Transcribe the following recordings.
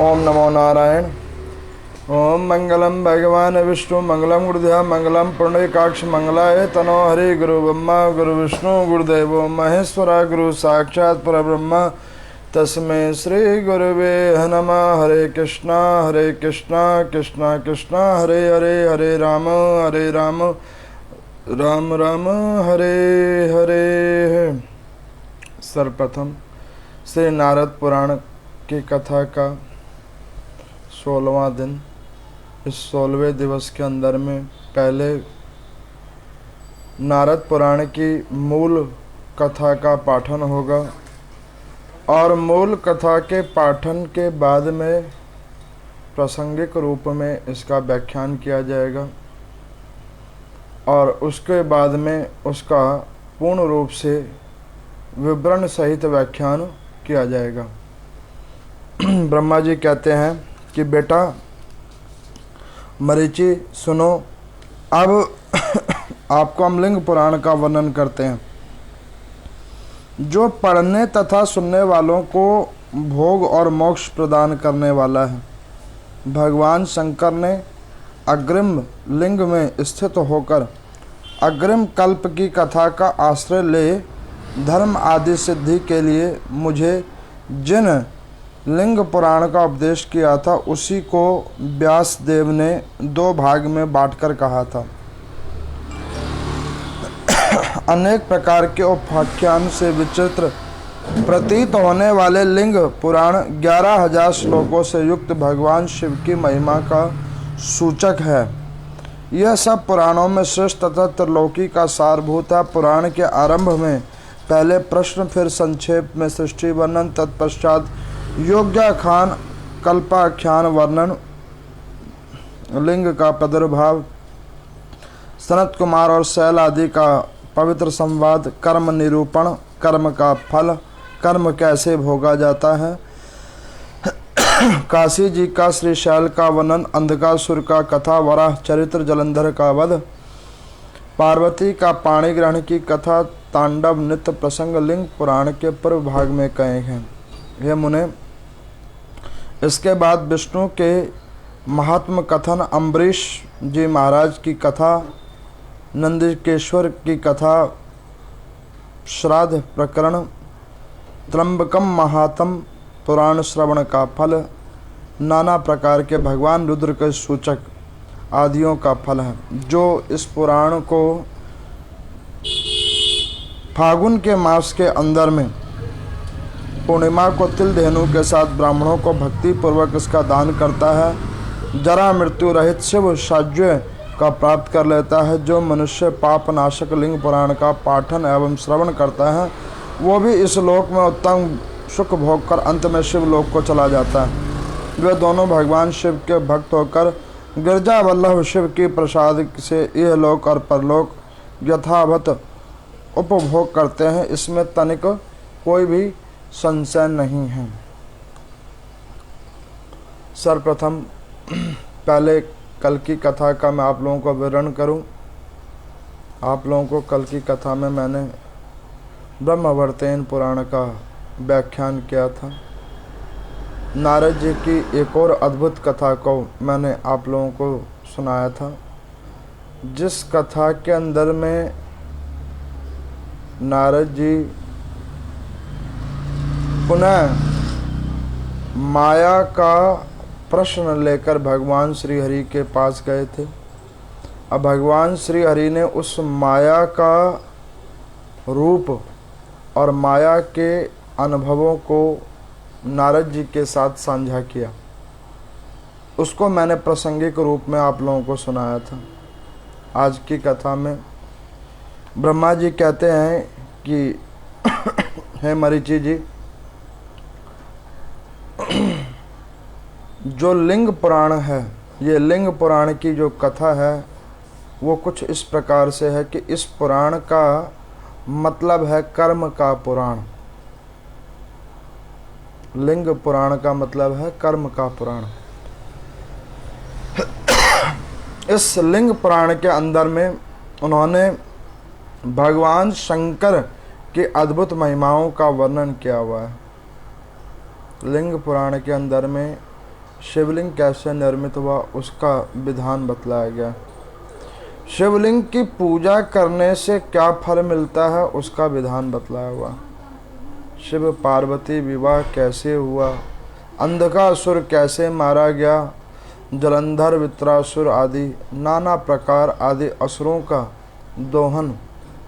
ओम नमो नारायण। ओम मंगलम भगवान विष्णु मंगलम गुरुदेव मंगलम पुण्यकाक्ष मंगलाय तनो हरि गुरु ब्रह्मा गुरु विष्णु गुरुदेवो महेश्वरा गुरु साक्षात् परब्रह्म तस्मै श्री गुरुवे नमः। हरे कृष्णा कृष्णा कृष्णा हरे हरे, हरे राम राम राम हरे हरे। सर्वप्रथम श्री नारद पुराण की कथा का 16वां दिन। इस 16वें दिवस के अंदर में पहले नारद पुराण की मूल कथा का पाठन होगा और मूल कथा के पाठन के बाद में प्रासंगिक रूप में इसका व्याख्यान किया जाएगा और उसके बाद में उसका पूर्ण रूप से विवरण सहित व्याख्यान किया जाएगा। ब्रह्मा जी कहते हैं कि बेटा मरीचि सुनो, अब आपको हम लिंग पुराण का वर्णन करते हैं जो पढ़ने तथा सुनने वालों को भोग और मोक्ष प्रदान करने वाला है। भगवान शंकर ने अग्रिम लिंग में स्थित होकर अग्रिम कल्प की कथा का आश्रय ले धर्म आदि सिद्धि के लिए मुझे जिन लिंग पुराण का उपदेश किया था उसी को व्यास देव ने 2 भाग में बांटकर कहा था। अनेक प्रकार के उपाख्यान से विचित्र प्रतीत होने वाले लिंग पुराण 11,000 श्लोकों से युक्त भगवान शिव की महिमा का सूचक है। यह सब पुराणों में श्रेष्ठ तथा त्रिलोकी का सारभूत है। पुराण के आरंभ में पहले प्रश्न, फिर संक्षेप में सृष्टि वर्णन, तत्पश्चात योग्याख्यान, कल्पाख्यान वर्णन, लिंग का प्रादुर्भाव, सनत कुमार और शैल आदि का पवित्र संवाद, कर्म निरूपण, कर्म का फल, कर्म कैसे भोगा जाता है, काशी जी का श्री शैल का वर्णन, अंधकासुर का कथा, वराह चरित्र, जलंधर का वध, पार्वती का पाणी ग्रहण की कथा, तांडव नित्य प्रसंग लिंग पुराण के पूर्व भाग में कहे हैं। हे मुने, इसके बाद विष्णु के महात्म कथन, अम्बरीश जी महाराज की कथा, नंदिकेश्वर की कथा, श्राद्ध प्रकरण, त्र्यंबकम महात्म, पुराण श्रवण का फल, नाना प्रकार के भगवान रुद्र के सूचक आदियों का फल है। जो इस पुराण को फागुन के मास के अंदर में पूर्णिमा को तिल धेनु के साथ ब्राह्मणों को भक्ति पूर्वक इसका दान करता है, जरा मृत्यु रहित शिव साज्य का प्राप्त कर लेता है। जो मनुष्य पाप नाशक लिंग पुराण का पाठन एवं श्रवण करता है वो भी इस लोक में उत्तम सुख भोग कर अंत में शिव लोक को चला जाता है। वे दोनों भगवान शिव के भक्त होकर गिरजा वल्लभ शिव की प्रसाद से यह लोक और परलोक यथावत उपभोग करते हैं। इसमें तनिक कोई भी संशय नहीं है। सर्वप्रथम पहले कल की कथा का मैं आप लोगों को विवरण करूं। आप लोगों को कल की कथा में मैंने ब्रह्मवर्तेन पुराण का व्याख्यान किया था। नारद जी की एक और अद्भुत कथा को मैंने आप लोगों को सुनाया था, जिस कथा के अंदर में नारद जी पुनः माया का प्रश्न लेकर भगवान श्री हरि के पास गए थे। अब भगवान श्री हरि ने उस माया का रूप और माया के अनुभवों को नारद जी के साथ साझा किया। उसको मैंने प्रासंगिक रूप में आप लोगों को सुनाया था। आज की कथा में ब्रह्मा जी कहते हैं कि हे मरीचि जी, जो लिंग पुराण है, ये लिंग पुराण की जो कथा है वो कुछ इस प्रकार से है कि इस पुराण का मतलब है कर्म का पुराण। लिंग पुराण का मतलब है कर्म का पुराण। इस लिंग पुराण के अंदर में उन्होंने भगवान शंकर की अद्भुत महिमाओं का वर्णन किया हुआ है। लिंग पुराण के अंदर में शिवलिंग कैसे निर्मित हुआ उसका विधान बतलाया गया। शिवलिंग की पूजा करने से क्या फल मिलता है उसका विधान बतलाया हुआ। शिव पार्वती विवाह कैसे हुआ, अंधकासुर कैसे मारा गया, जलंधर वित्रासुर आदि नाना प्रकार आदि असुरों का दोहन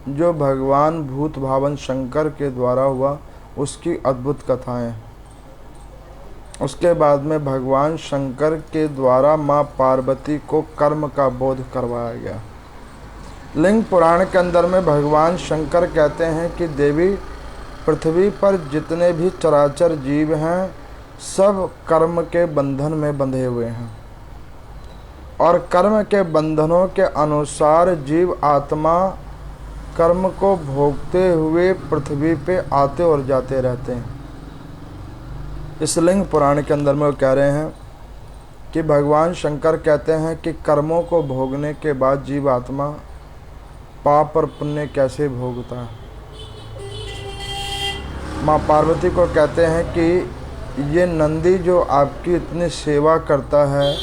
जो भगवान भूत भावन शंकर के द्वारा हुआ उसकी अद्भुत कथाएं। उसके बाद में भगवान शंकर के द्वारा माँ पार्वती को कर्म का बोध करवाया गया। लिंग पुराण के अंदर में भगवान शंकर कहते हैं कि देवी, पृथ्वी पर जितने भी चराचर जीव हैं सब कर्म के बंधन में बंधे हुए हैं और कर्म के बंधनों के अनुसार जीव आत्मा कर्म को भोगते हुए पृथ्वी पे आते और जाते रहते हैं। इस लिंग पुराण के अंदर में वो कह रहे हैं कि भगवान शंकर कहते हैं कि कर्मों को भोगने के बाद जीव आत्मा पाप और पुण्य कैसे भोगता है। माँ पार्वती को कहते हैं कि ये नंदी जो आपकी इतनी सेवा करता है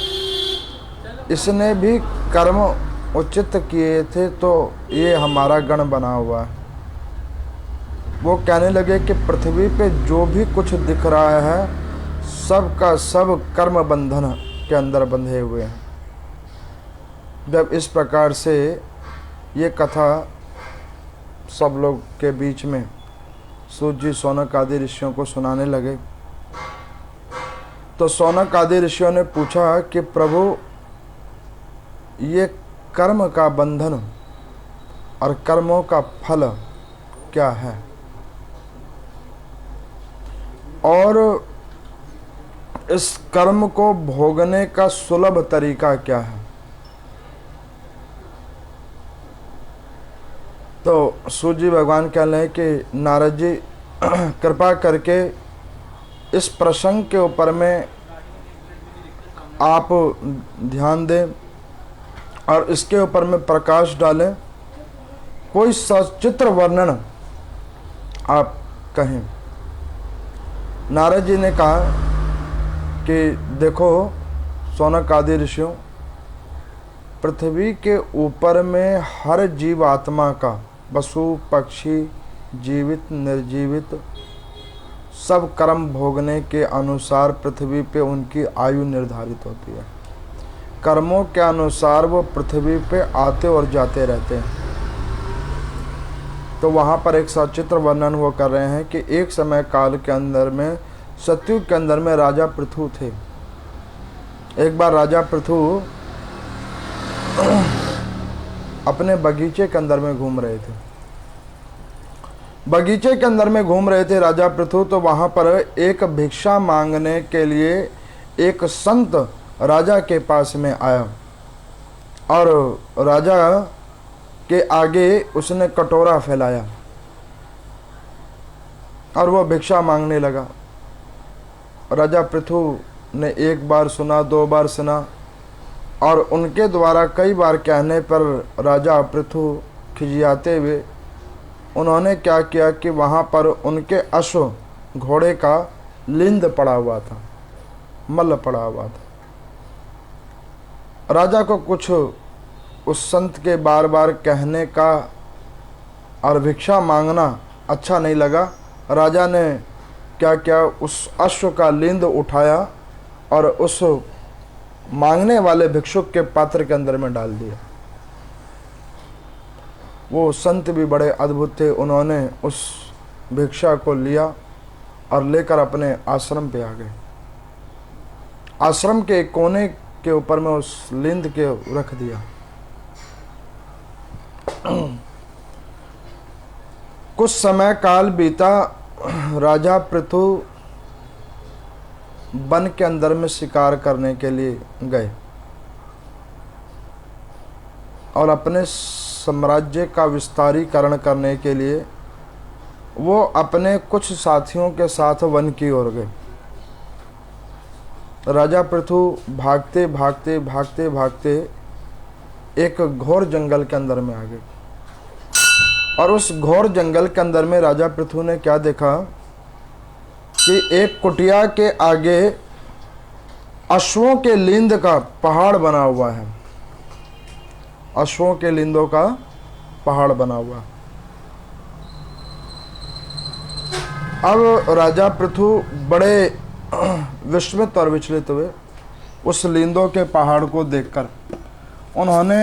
इसने भी कर्म उचित किए थे तो ये हमारा गण बना हुआ है। वो कहने लगे कि पृथ्वी पे जो भी कुछ दिख रहा है सब का सब कर्म बंधन के अंदर बंधे हुए हैं। जब इस प्रकार से ये कथा सब लोग के बीच में सूत जी सौनक आदि ऋषियों को सुनाने लगे तो सौनक आदि ऋषियों ने पूछा कि प्रभु, ये कर्म का बंधन और कर्मों का फल क्या है और इस कर्म को भोगने का सुलभ तरीका क्या है। तो सूत जी भगवान कह रहे हैं कि नारद जी कृपा करके इस प्रसंग के ऊपर में आप ध्यान दें और इसके ऊपर में प्रकाश डालें, कोई सचित्र वर्णन आप कहें। नारद जी ने कहा कि देखो सौनक आदि ऋषियों, पृथ्वी के ऊपर में हर जीव आत्मा का, पशु पक्षी जीवित निर्जीवित, सब कर्म भोगने के अनुसार पृथ्वी पे उनकी आयु निर्धारित होती है। कर्मों के अनुसार वो पृथ्वी पे आते और जाते रहते हैं। तो वहाँ पर एक सचित्र वर्णन वो कर रहे हैं कि एक समय काल के अंदर में, सतयुग के अंदर में राजा पृथु थे। एक बार राजा पृथु अपने बगीचे के अंदर में घूम रहे थे। बगीचे के अंदर में घूम रहे थे राजा पृथु, तो वहाँ पर एक भिक्षा मांगने के लिए एक संत राजा के पास में आया और राजा के आगे उसने कटोरा फैलाया और वह भिक्षा मांगने लगा। राजा पृथु ने एक बार सुना, दो बार सुना और उनके द्वारा कई बार कहने पर राजा पृथु खिजियाते हुए उन्होंने क्या किया कि वहाँ पर उनके अश्व घोड़े का लिंद पड़ा हुआ था, मल पड़ा हुआ था। राजा को कुछ उस संत के बार बार कहने का और भिक्षा मांगना अच्छा नहीं लगा। राजा ने क्या किया, उस अश्व का लिंद उठाया और उस मांगने वाले भिक्षुक के पात्र के अंदर में डाल दिया। वो संत भी बड़े अद्भुत थे, उन्होंने उस भिक्षा को लिया और लेकर अपने आश्रम पे आ गए। आश्रम के कोने के ऊपर में उस लिंद के रख दिया। कुछ समय काल बीता, राजा पृथु वन के अंदर में शिकार करने के लिए गए और अपने साम्राज्य का विस्तारीकरण करने के लिए वो अपने कुछ साथियों के साथ वन की ओर गए। राजा पृथु भागते भागते भागते भागते एक घोर जंगल के अंदर में आ गए और उस घोर जंगल के अंदर में राजा पृथु ने क्या देखा कि एक कुटिया के आगे अश्वों के लिंद का पहाड़ बना हुआ है। अश्वों के लिंदों का पहाड़ बना हुआ है। अब राजा पृथु बड़े विस्मित और विचलित हुए उस लिंदों के पहाड़ को देखकर। उन्होंने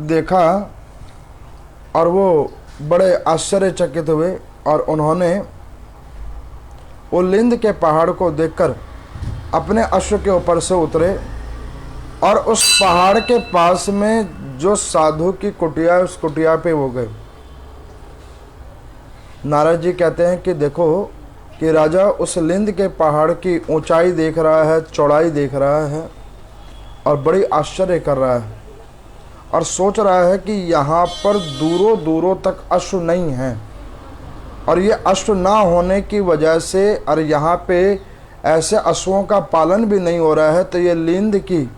देखा और वो बड़े आश्चर्यचकित हुए और उन्होंने वो लिंद के पहाड़ को देखकर अपने अश्व के ऊपर से उतरे और उस पहाड़ के पास में जो साधु की कुटिया है उस कुटिया पे वो गए। नारद जी कहते हैं कि देखो कि राजा उस लिंद के पहाड़ की ऊंचाई देख रहा है, चौड़ाई देख रहा है और बड़ी आश्चर्य कर रहा है और सोच रहा है कि यहाँ पर दूरों दूरों तक अश्व नहीं है और ये अश्व ना होने की वजह से और यहाँ पे ऐसे अश्वों का पालन भी नहीं हो रहा है, तो ये लिंद की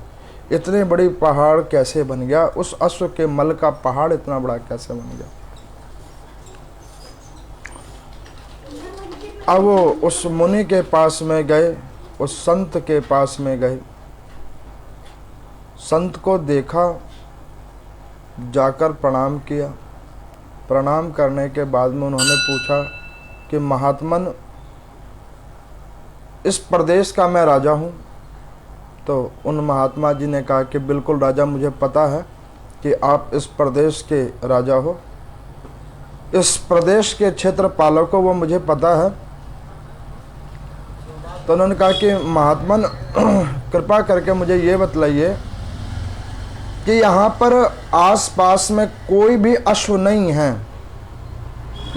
इतनी बड़ी पहाड़ कैसे बन गया, उस अश्व के मल का पहाड़ इतना बड़ा कैसे बन गया। अब वो उस मुनि के पास में गए, उस संत के पास में गए, संत को देखा, जाकर प्रणाम किया। प्रणाम करने के बाद में उन्होंने पूछा कि महात्मन, इस प्रदेश का मैं राजा हूँ। तो उन महात्मा जी ने कहा कि बिल्कुल राजा, मुझे पता है कि आप इस प्रदेश के राजा हो, इस प्रदेश के क्षेत्र पालक हो, वो मुझे पता है। तो उन्होंने कहा कि महात्मन कृपा करके मुझे ये बतलाइए कि यहाँ पर आसपास में कोई भी अश्व नहीं है,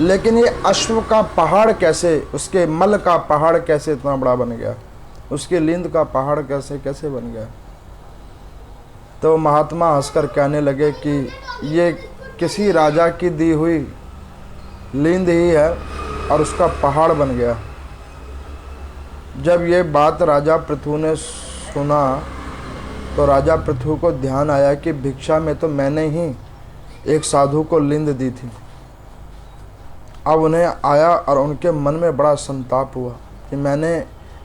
लेकिन ये अश्व का पहाड़ कैसे, उसके मल का पहाड़ कैसे इतना बड़ा बन गया, उसके लिंद का पहाड़ कैसे कैसे बन गया। तो महात्मा हंसकर कहने लगे कि ये किसी राजा की दी हुई लिंद ही है और उसका पहाड़ बन गया। जब ये बात राजा पृथु ने सुना तो राजा पृथु को ध्यान आया कि भिक्षा में तो मैंने ही एक साधु को लिंद दी थी। अब उन्हें आया और उनके मन में बड़ा संताप हुआ कि मैंने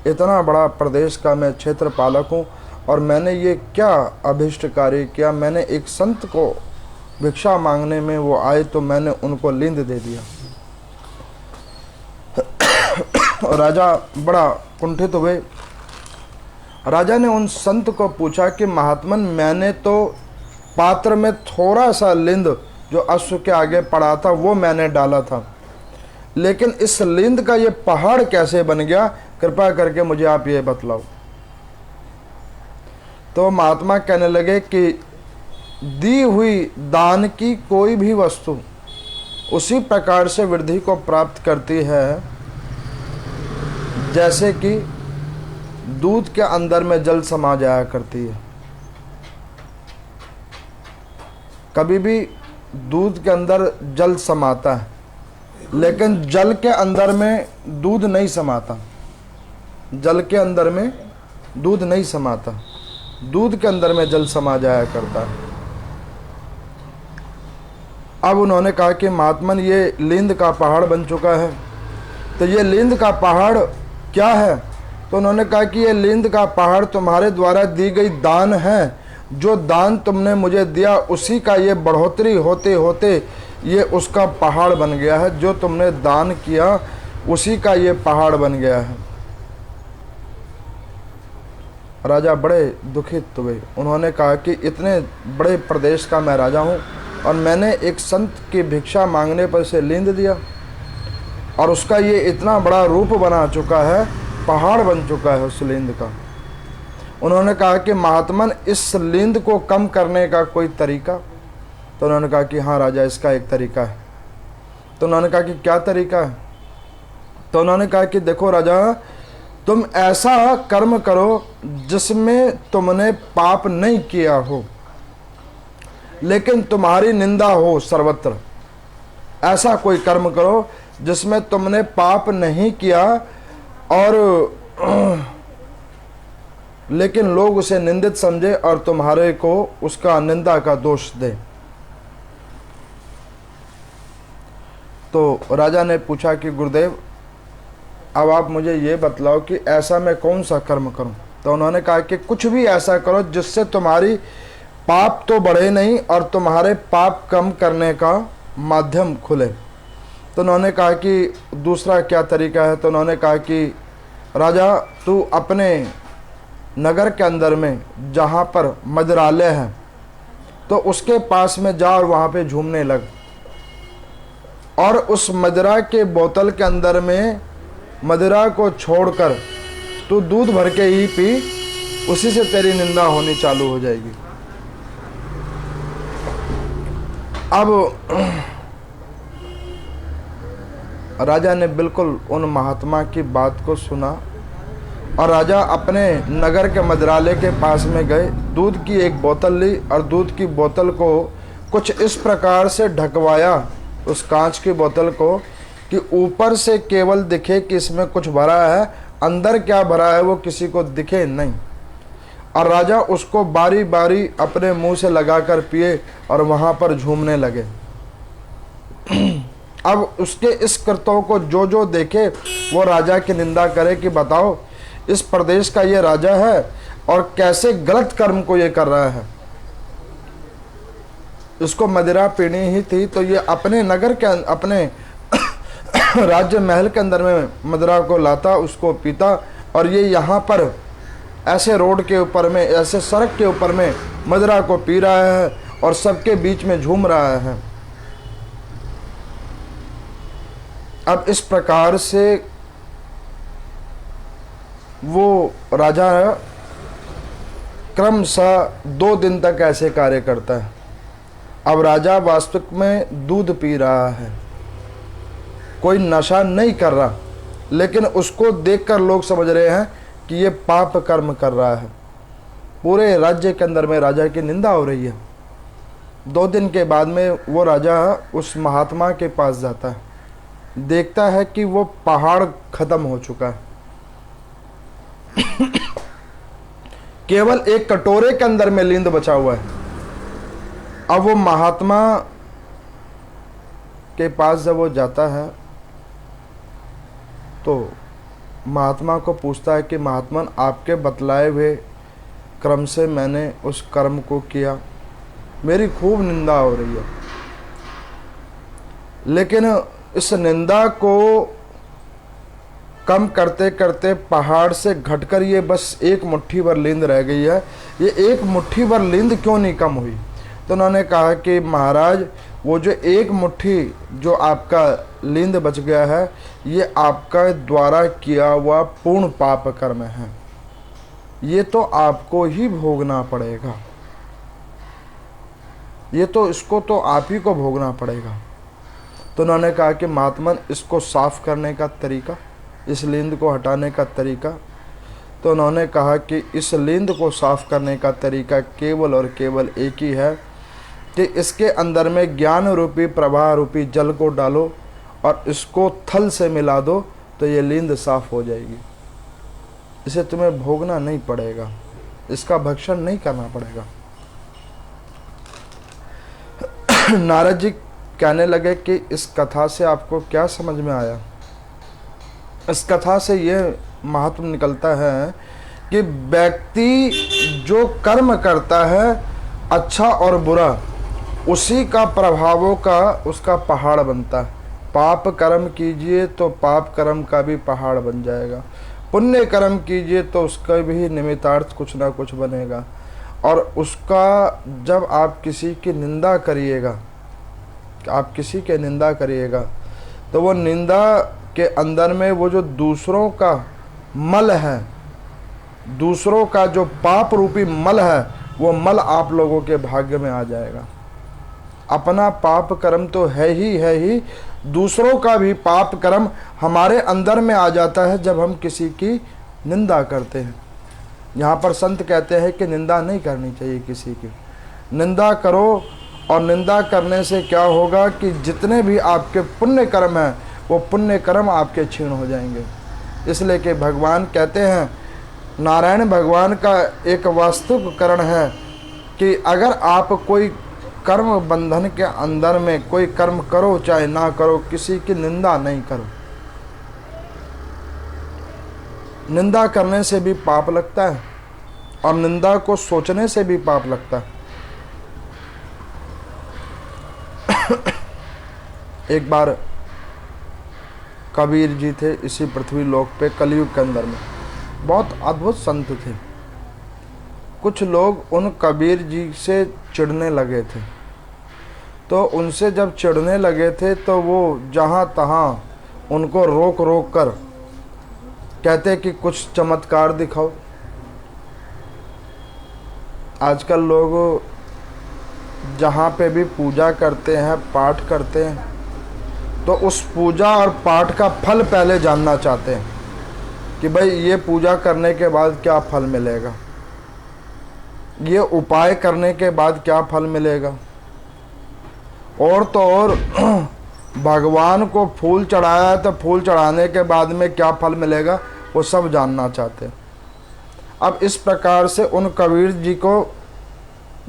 इतना बड़ा प्रदेश का मैं क्षेत्र पालक हूँ और मैंने ये क्या अभिष्ट कार्य किया। मैंने एक संत को भिक्षा मांगने में वो आए तो मैंने उनको लिंद दे दिया। और राजा बड़ा कुंठित हुए। राजा ने उन संत को पूछा कि महात्मन, मैंने तो पात्र में थोड़ा सा लिंद जो अश्व के आगे पड़ा था वो मैंने डाला था, लेकिन इस लिंद का ये पहाड़ कैसे बन गया, कृपा करके मुझे आप ये बतलाओ। तो महात्मा कहने लगे कि दी हुई दान की कोई भी वस्तु उसी प्रकार से वृद्धि को प्राप्त करती है जैसे कि दूध के अंदर में जल समा जाया करती है। कभी भी दूध के अंदर जल समाता है, लेकिन जल के अंदर में दूध नहीं समाता। जल के अंदर में दूध नहीं समाता, दूध के अंदर में जल समा जाया करता है। अब उन्होंने कहा कि महात्मन, ये लिंद का पहाड़ बन चुका है, तो ये लिंद का पहाड़ क्या है। तो उन्होंने कहा कि ये लिंद का पहाड़ तुम्हारे द्वारा दी गई दान है। जो दान तुमने मुझे दिया उसी का ये बढ़ोतरी होते होते ये उसका पहाड़ बन गया है। जो तुमने दान किया उसी का ये पहाड़ बन गया है। राजा बड़े दुखित हुए। उन्होंने कहा कि इतने बड़े प्रदेश का मैं राजा हूँ और मैंने एक संत की भिक्षा मांगने पर से लिंद दिया और उसका ये इतना बड़ा रूप बना चुका है, पहाड़ बन चुका है उस लिंद का। उन्होंने कहा कि महात्मन, इस लिंद को कम करने का कोई तरीका। तो उन्होंने कहा कि हाँ राजा, इसका एक तरीका है। तो उन्होंने कहा कि क्या तरीका है। तो उन्होंने कहा कि देखो राजा, तुम ऐसा कर्म करो जिसमें तुमने पाप नहीं किया हो लेकिन तुम्हारी निंदा हो सर्वत्र। ऐसा कोई कर्म करो जिसमें तुमने पाप नहीं किया और लेकिन लोग उसे निंदित समझे और तुम्हारे को उसका निंदा का दोष दे। तो राजा ने पूछा कि गुरुदेव, अब आप मुझे ये बतलाओ कि ऐसा मैं कौन सा कर्म करूं तो उन्होंने कहा कि कुछ भी ऐसा करो जिससे तुम्हारी पाप तो बढ़े नहीं और तुम्हारे पाप कम करने का माध्यम खुले। तो उन्होंने कहा कि दूसरा क्या तरीका है? तो उन्होंने कहा कि राजा, तू अपने नगर के अंदर में जहाँ पर मदिरालय है तो उसके पास में जा और वहाँ पे झूमने लग, और उस मदिरा के बोतल के अंदर में मदिरा को छोड़कर तू दूध भर के ही पी, उसी से तेरी निंदा होनी चालू हो जाएगी। अब राजा ने बिल्कुल उन महात्मा की बात को सुना और राजा अपने नगर के मदिरालय के पास में गए, दूध की एक बोतल ली और दूध की बोतल को कुछ इस प्रकार से ढकवाया, उस कांच की बोतल को, कि ऊपर से केवल दिखे कि इसमें कुछ भरा है, अंदर क्या भरा है वो किसी को दिखे नहीं। और राजा उसको बारी बारी अपने मुंह से लगाकर पिए और वहाँ पर झूमने लगे। अब उसके इस कृत्यों को जो जो देखे वो राजा की निंदा करे कि बताओ इस प्रदेश का ये राजा है और कैसे गलत कर्म को ये कर रहा है। इसको मदिरा पीनी ही थी तो ये अपने नगर के अपने राज्य महल के अंदर में मदिरा को लाता, उसको पीता, और ये यहाँ पर ऐसे रोड के ऊपर में, ऐसे सड़क के ऊपर में मदिरा को पी रहा है और सबके बीच में झूम रहा है। अब इस प्रकार से वो राजा क्रमशः 2 दिन तक ऐसे कार्य करता है। अब राजा वास्तविक में दूध पी रहा है, कोई नशा नहीं कर रहा, लेकिन उसको देखकर लोग समझ रहे हैं कि ये पाप कर्म कर रहा है। पूरे राज्य के अंदर में राजा की निंदा हो रही है। 2 दिन के बाद में वो राजा उस महात्मा के पास जाता है, देखता है कि वो पहाड़ खत्म हो चुका है। केवल एक कटोरे के अंदर में लींद बचा हुआ है। अब वो महात्मा के पास जब वो जाता है तो महात्मा को पूछता है कि महात्मन, आपके बतलाए हुए क्रम से मैंने उस कर्म को किया, मेरी खूब निंदा हो रही है, लेकिन इस निंदा को कम करते करते पहाड़ से घटकर ये बस एक मुट्ठी भर लींद रह गई है। ये एक मुट्ठी भर लींद क्यों नहीं कम हुई? तो उन्होंने कहा कि महाराज, वो जो एक मुट्ठी जो आपका लींद बच गया है, ये आपका द्वारा किया हुआ पूर्ण पाप कर्म है, ये तो आपको ही भोगना पड़ेगा, ये तो इसको तो आप ही को भोगना पड़ेगा। तो उन्होंने कहा कि महात्मन, इसको साफ करने का तरीका, इस लींद को हटाने का तरीका? तो उन्होंने कहा कि इस लींद को साफ करने का तरीका केवल और केवल एक ही है कि इसके अंदर में ज्ञान रूपी प्रवाह रूपी जल को डालो और इसको थल से मिला दो तो ये लींद साफ हो जाएगी। इसे तुम्हें भोगना नहीं पड़ेगा, इसका भक्षण नहीं करना पड़ेगा। नारद जी कहने लगे कि इस कथा से आपको क्या समझ में आया? इस कथा से ये महत्व निकलता है कि व्यक्ति जो कर्म करता है अच्छा और बुरा, उसी का प्रभावों का उसका पहाड़ बनता है। पाप कर्म कीजिए तो पाप कर्म का भी पहाड़ बन जाएगा, पुण्य कर्म कीजिए तो उसका भी निमित्तार्थ कुछ ना कुछ बनेगा। और उसका जब आप किसी की निंदा करिएगा, आप किसी के निंदा करिएगा तो वो निंदा के अंदर में वो जो दूसरों का मल है, दूसरों का जो पाप रूपी मल है, वो मल आप लोगों के भाग्य में आ जाएगा। अपना पाप कर्म तो है ही, दूसरों का भी पाप कर्म हमारे अंदर में आ जाता है जब हम किसी की निंदा करते हैं। यहाँ पर संत कहते हैं कि निंदा नहीं करनी चाहिए किसी की। निंदा करो, और निंदा करने से क्या होगा कि जितने भी आपके पुण्य कर्म हैं वो पुण्य कर्म आपके क्षीण हो जाएंगे। इसलिए कि भगवान कहते हैं, नारायण भगवान का एक वास्तविक करण है कि अगर आप कोई कर्म बंधन के अंदर में कोई कर्म करो चाहे ना करो, किसी की निंदा नहीं करो। निंदा करने से भी पाप लगता है और निंदा को सोचने से भी पाप लगता है। एक बार कबीर जी थे इसी पृथ्वी लोक पे कलयुग के अंदर में, बहुत अद्भुत संत थे। कुछ लोग उन कबीर जी से चिढ़ने लगे थे, तो उनसे जब चिढ़ने लगे थे तो वो जहाँ तहाँ उनको रोक रोक कर कहते कि कुछ चमत्कार दिखाओ। आजकल लोग जहाँ पे भी पूजा करते हैं, पाठ करते हैं, तो उस पूजा और पाठ का फल पहले जानना चाहते हैं कि भाई ये पूजा करने के बाद क्या फल मिलेगा, ये उपाय करने के बाद क्या फल मिलेगा। और तो और भगवान को फूल चढ़ाया है तो फूल चढ़ाने के बाद में क्या फल मिलेगा वो सब जानना चाहते हैं। अब इस प्रकार से उन कबीर जी को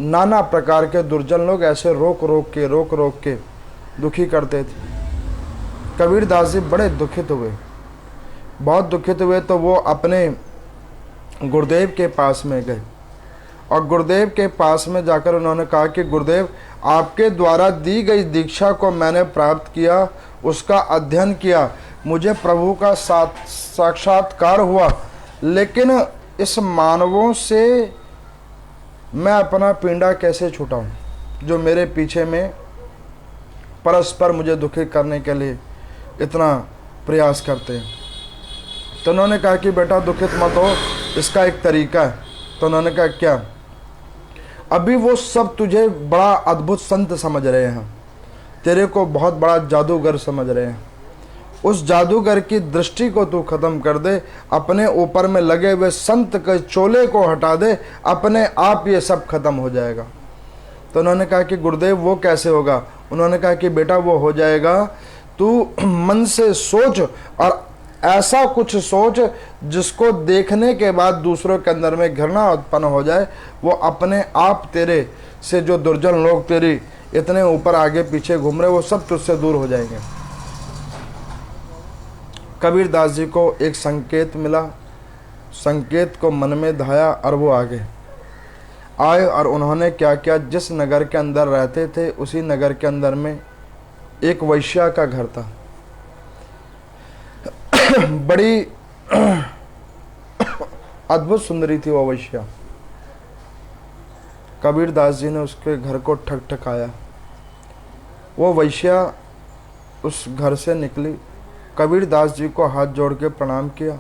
नाना प्रकार के दुर्जन लोग ऐसे रोक रोक के दुखी करते थे। कबीर दास जी बड़े दुखित हुए, बहुत दुखित हुए, तो वो अपने गुरुदेव के पास में गए और गुरुदेव के पास में जाकर उन्होंने कहा कि गुरुदेव, आपके द्वारा दी गई दीक्षा को मैंने प्राप्त किया, उसका अध्ययन किया, मुझे प्रभु का साक्षात्कार हुआ, लेकिन इस मानवों से मैं अपना पिंडा कैसे छुटाऊं जो मेरे पीछे में परस्पर मुझे दुखी करने के लिए इतना प्रयास करते हैं। तो उन्होंने कहा कि बेटा दुखित मत हो, इसका एक तरीका है। तो उन्होंने कहा क्या? अभी वो सब तुझे बड़ा अद्भुत संत समझ रहे हैं, तेरे को बहुत बड़ा जादूगर समझ रहे हैं। उस जादूगर की दृष्टि को तू खत्म कर दे, अपने ऊपर में लगे हुए संत के चोले को हटा दे, अपने आप ये सब खत्म हो जाएगा। तो उन्होंने कहा कि गुरुदेव वो कैसे होगा? उन्होंने कहा कि बेटा वो हो जाएगा, तू मन से सोच और ऐसा कुछ सोच जिसको देखने के बाद दूसरों के अंदर में घृणा उत्पन्न हो जाए। वो अपने आप तेरे से जो दुर्जन लोग तेरी इतने ऊपर आगे पीछे घूम रहे, वो सब तुझसे दूर हो जाएंगे। कबीर दास जी को एक संकेत मिला, संकेत को मन में धाया और वो आगे आए। और उन्होंने क्या किया, जिस नगर के अंदर रहते थे उसी नगर के अंदर में एक वैश्या का घर था। बड़ी अद्भुत सुंदरी थी वो वैश्या। कबीर दास जी ने उसके घर को ठकठकाया। वो वैश्या उस घर से निकली, कबीर दास जी को हाथ जोड़ के प्रणाम किया।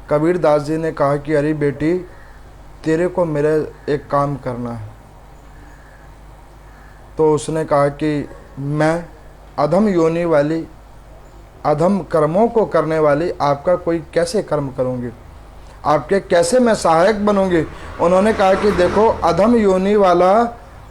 कबीर दास जी ने कहा कि अरे बेटी, तेरे को मेरे एक काम करना है। तो उसने कहा कि मैं अधम योनि वाली, अधम कर्मों को करने वाली आपका कोई कैसे कर्म करूंगी, आपके कैसे मैं सहायक बनूंगी। उन्होंने कहा कि देखो, अधम योनि वाला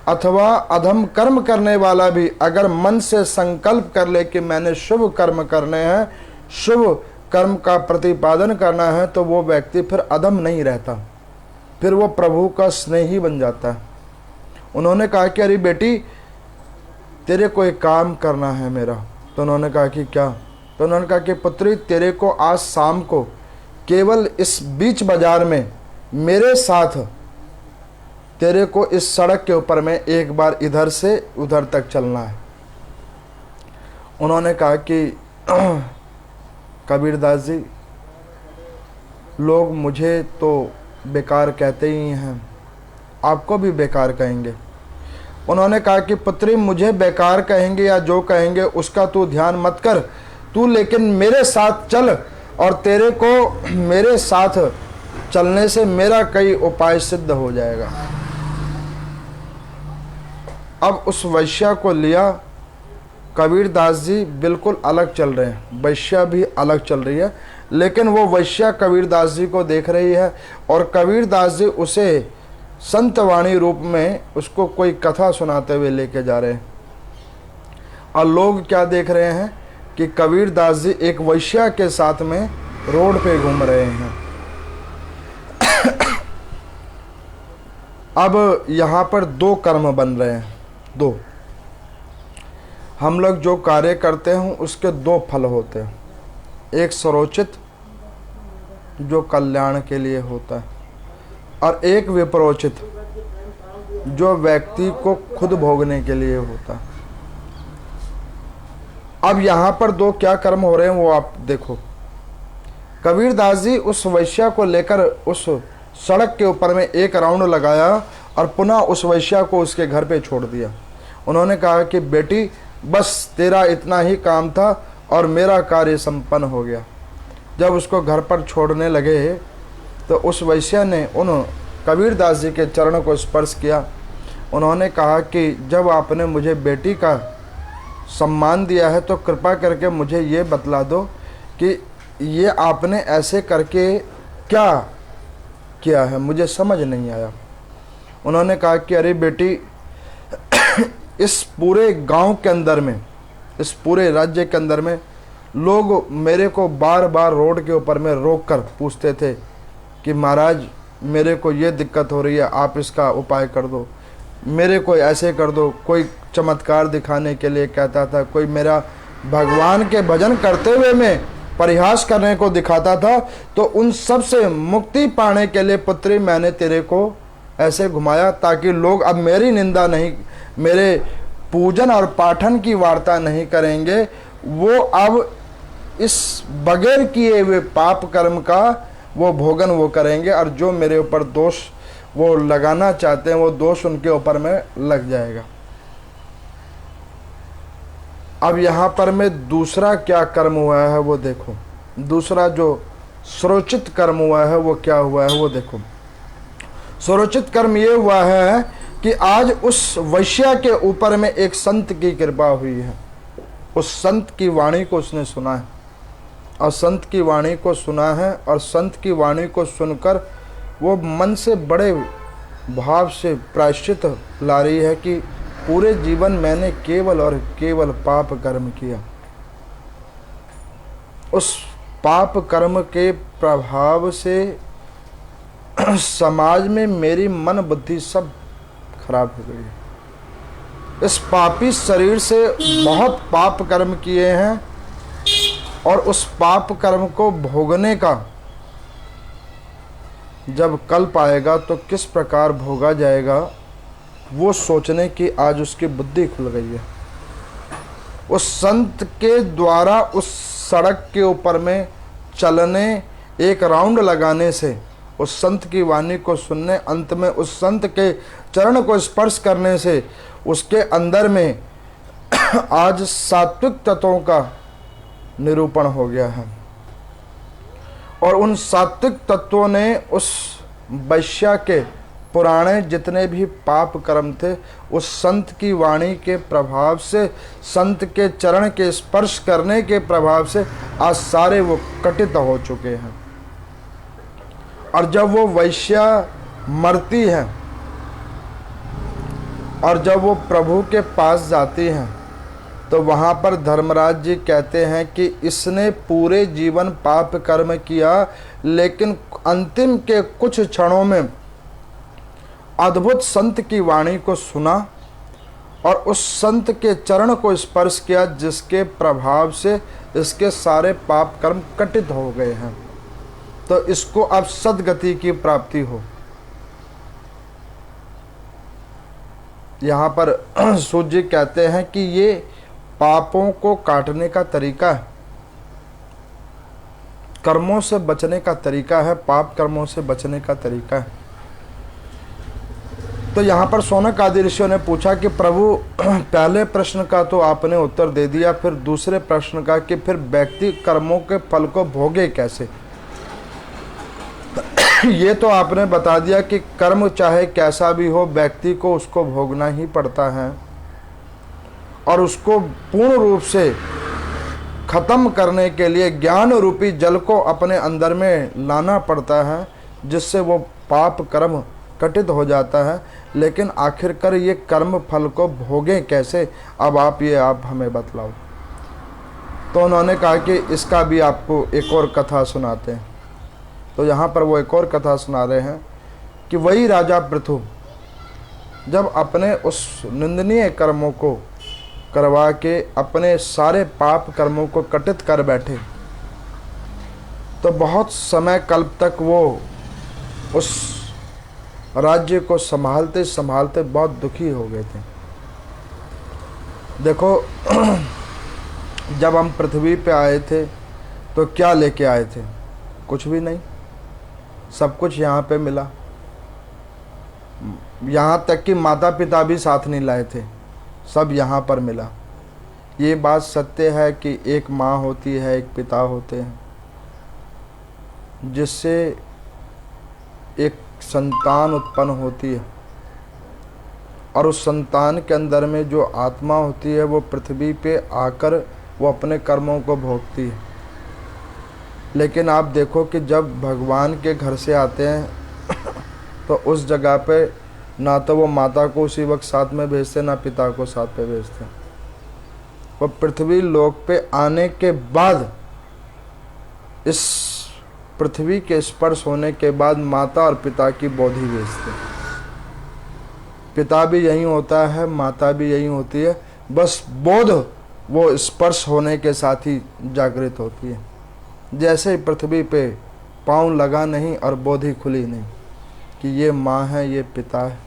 अथवा अधम कर्म करने वाला भी अगर मन से संकल्प कर ले कि मैंने शुभ कर्म करने हैं, शुभ कर्म का प्रतिपादन करना है, तो वो व्यक्ति फिर अधम नहीं रहता, फिर वो प्रभु का स्नेही बन जाता है। उन्होंने कहा कि अरे बेटी, तेरे को एक काम करना है मेरा। तो उन्होंने कहा कि क्या? तो उन्होंने कहा कि पुत्री, तेरे को आज शाम को केवल इस बीच बाजार में मेरे साथ, तेरे को इस सड़क के ऊपर में एक बार इधर से उधर तक चलना है। उन्होंने कहा कि कबीर दास जी, लोग मुझे तो बेकार कहते ही हैं, आपको भी बेकार कहेंगे। उन्होंने कहा कि पुत्री, मुझे बेकार कहेंगे या जो कहेंगे उसका तू ध्यान मत कर, तू लेकिन मेरे साथ चल, और तेरे को मेरे साथ चलने से मेरा कई उपाय सिद्ध हो जाएगा। अब उस वैश्या को लिया, कबीर दास जी बिल्कुल अलग चल रहे हैं, वैश्या भी अलग चल रही है, लेकिन वो वैश्या कबीर दास जी को देख रही है और कबीर दास जी उसे संतवाणी रूप में उसको कोई कथा सुनाते हुए लेके जा रहे हैं। और लोग क्या देख रहे हैं कि कबीर दास जी एक वैश्या के साथ में रोड पे घूम रहे हैं। अब यहाँ पर दो कर्म बन रहे हैं, दो। हम लोग जो कार्य करते हैं उसके दो फल होते हैं, एक सरोचित जो कल्याण के लिए होता है, और एक विप्रोचित जो व्यक्ति को खुद भोगने के लिए होता है। अब यहाँ पर दो क्या कर्म हो रहे हैं वो आप देखो। कबीरदास जी उस वैश्या को लेकर उस सड़क के ऊपर में एक राउंड लगाया और पुनः उस वैश्या को उसके घर पे छोड़ दिया। उन्होंने कहा कि बेटी बस तेरा इतना ही काम था और मेरा कार्य संपन्न हो गया। जब उसको घर पर छोड़ने लगे तो उस वैश्या ने उन कबीरदास जी के चरणों को स्पर्श किया। उन्होंने कहा कि जब आपने मुझे बेटी का सम्मान दिया है तो कृपा करके मुझे ये बतला दो कि ये आपने ऐसे करके क्या किया है, मुझे समझ नहीं आया। उन्होंने कहा कि अरे बेटी, इस पूरे गांव के अंदर में, इस पूरे राज्य के अंदर में लोग मेरे को बार बार रोड के ऊपर में रोक कर पूछते थे कि महाराज मेरे को ये दिक्कत हो रही है, आप इसका उपाय कर दो, मेरे को ऐसे कर दो। कोई चमत्कार दिखाने के लिए कहता था, कोई मेरा भगवान के भजन करते हुए में परिहास करने को दिखाता था। तो उन सब से मुक्ति पाने के लिए पुत्री मैंने तेरे को ऐसे घुमाया ताकि लोग अब मेरी निंदा नहीं, मेरे पूजन और पाठन की वार्ता नहीं करेंगे। वो अब इस बगैर किए हुए पाप कर्म का वो भोगन वो करेंगे और जो मेरे ऊपर दोष वो लगाना चाहते हैं वो दोष उनके ऊपर में लग जाएगा। अब यहाँ पर में दूसरा क्या कर्म हुआ है वो देखो। दूसरा जो स्वरोचित कर्म हुआ है वो क्या हुआ है वो देखो। स्वरोचित कर्म ये हुआ है कि आज उस वैश्या के ऊपर में एक संत की कृपा हुई है। उस संत की वाणी को उसने सुना है और संत की वाणी को सुना है और संत की वाणी को सुनकर वो मन से बड़े भाव से प्रायश्चित ला रही है कि पूरे जीवन मैंने केवल और केवल पाप कर्म किया। उस पाप कर्म के प्रभाव से समाज में मेरी मन बुद्धि सब खराब हो गई है। इस पापी शरीर से बहुत पाप कर्म किए हैं और उस पाप कर्म को भोगने का जब कल्प आएगा तो किस प्रकार भोगा जाएगा वो सोचने की आज उसकी बुद्धि खुल गई है। उस संत के द्वारा उस सड़क के ऊपर में चलने, एक राउंड लगाने से, उस संत की वाणी को सुनने, अंत में उस संत के चरण को स्पर्श करने से उसके अंदर में आज सात्विक तत्वों का निरूपण हो गया है। और उन सात्विक तत्वों ने उस वैश्या के पुराने जितने भी पाप कर्म थे उस संत की वाणी के प्रभाव से, संत के चरण के स्पर्श करने के प्रभाव से आज सारे वो कटित हो चुके हैं। और जब वो वैश्या मरती है और जब वो प्रभु के पास जाती हैं तो वहाँ पर धर्मराज जी कहते हैं कि इसने पूरे जीवन पाप कर्म किया लेकिन अंतिम के कुछ क्षणों में अद्भुत संत की वाणी को सुना और उस संत के चरण को स्पर्श किया जिसके प्रभाव से इसके सारे पाप कर्म कटित हो गए हैं। तो इसको अब सद्गति की प्राप्ति हो। यहाँ पर सूत जी कहते हैं कि ये पापों को काटने का तरीका है, कर्मों से बचने का तरीका है, पाप कर्मों से बचने का तरीका है। तो यहाँ पर शौनक आदि ऋषियों ने पूछा कि प्रभु पहले प्रश्न का तो आपने उत्तर दे दिया, फिर दूसरे प्रश्न का कि फिर व्यक्ति कर्मों के फल को भोगे कैसे। ये तो आपने बता दिया कि कर्म चाहे कैसा भी हो व्यक्ति को उसको भोगना ही पड़ता है और उसको पूर्ण रूप से खत्म करने के लिए ज्ञान रूपी जल को अपने अंदर में लाना पड़ता है जिससे वो पाप कर्म कटित हो जाता है। लेकिन आखिरकार ये कर्म फल को भोगें कैसे, अब आप हमें बतलाओ। तो उन्होंने कहा कि इसका भी आपको एक और कथा सुनाते हैं। तो यहाँ पर वो एक और कथा सुना रहे हैं कि वही राजा पृथु जब अपने उस निंदनीय कर्मों को करवा के अपने सारे पाप कर्मों को कटित कर बैठे तो बहुत समय कल्प तक वो उस राज्य को संभालते संभालते बहुत दुखी हो गए थे। देखो जब हम पृथ्वी पे आए थे तो क्या लेके आए थे? कुछ भी नहीं, सब कुछ यहाँ पे मिला। यहाँ तक कि माता पिता भी साथ नहीं लाए थे, सब यहाँ पर मिला। ये बात सत्य है कि एक माँ होती है, एक पिता होते हैं, जिससे एक संतान उत्पन्न होती है, और उस संतान के अंदर में जो आत्मा होती है वो पृथ्वी पे आकर वो अपने कर्मों को भोगती है। लेकिन आप देखो कि जब भगवान के घर से आते हैं तो उस जगह पे ना तो वो माता को उसी वक्त साथ में भेजते, ना पिता को साथ में भेजते। वो पृथ्वी लोक पे आने के बाद, इस पृथ्वी के स्पर्श होने के बाद माता और पिता की बोधि भेजते। पिता भी यही होता है, माता भी यही होती है, बस बोध वो स्पर्श होने के साथ ही जागृत होती है। जैसे ही पृथ्वी पे पाँव लगा नहीं और बोधि खुली नहीं कि ये माँ है, ये पिता है,